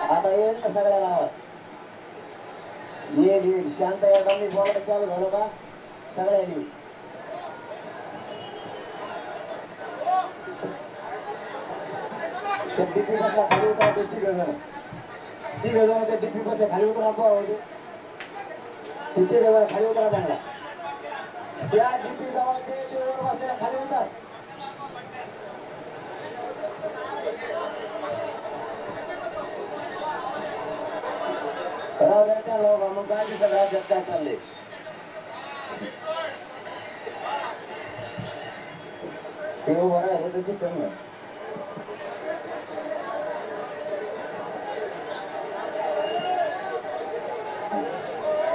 आता येईल का सगळ्या गावात येईल शांत एकदा मी बोलायला चालू झालो का सगळ्या येईल त्या डीपी बसला खाली उतरा ते तिघ जण त्या डीपी बसल्या खाली उतरा तिथे जण खाली उतरा चांगला त्या डीपी जवळ ते वर बसलेला खाली उतर त्या लोक मग काय सगळ्या जगता चालले ते बरं आहे तर दिसत नाही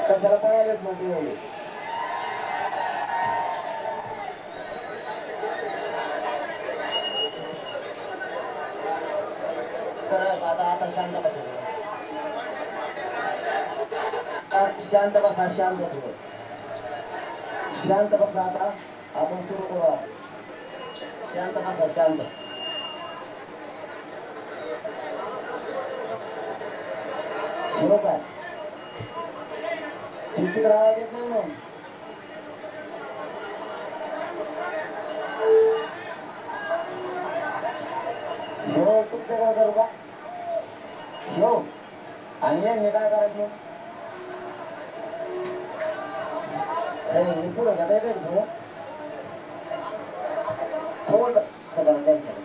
कशाला पळालेत म्हणजे एवढे आता शांत बसा शांत बसा शांत बसा आता आपण सुरू करू शांत बसा शांत बरोबर आहे तिकडे आवाज येत नाही मग हो तुमच्याकडे करू का हो आणि यांनी काय करायचं पुढं का द्यायचं थोडं सगळं द्यायचं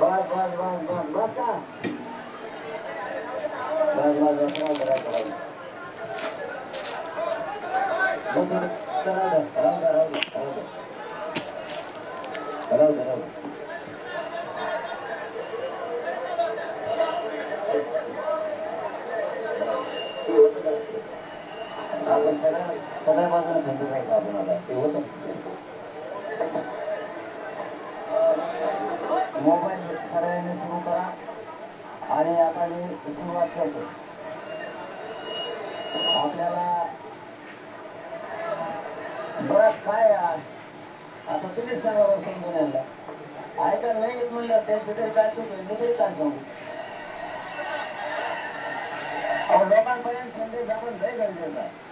बस बस बस बस बस का बस बस बस राहू आपण सगळ्या बाजूला थंड राहायचं आपण आता ते होत असते मोबाईल सगळ्यांनी सुरू करा आणि आता मी सुरुवात करतो आपल्याला बरं काय आता तुम्हीच सांगा समजून यायला ऐका नाही म्हणलं त्याचं तरी काय तुम्ही तरी काय सांगू लोकांपर्यंत संदेश जाणं लय गरजेचं आहे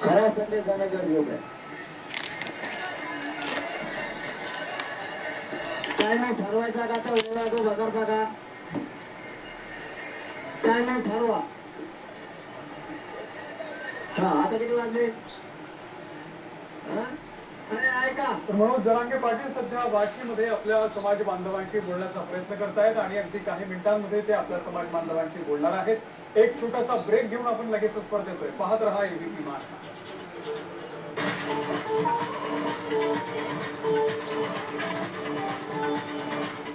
खरा संदेश जाणं गरजेचं आहे काय नाही ठरवायचा का तर वेळा तो बदलता का काय नाही ठरवा हा आता किती वाजले मनोज जरांगे पाटील सध्या वाशीमध्ये आपल्या समाज बांधवांशी बोलण्याचा प्रयत्न करतायत आणि अगदी काही मिनिटांमध्ये ते आपल्या समाज बांधवांशी बोलणार आहेत एक छोटासा ब्रेक घेऊन आपण लगेचच परत येतोय पाहत रहा एबीपी महाराष्ट्र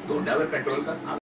धोंड्यावर कंट्रोल कर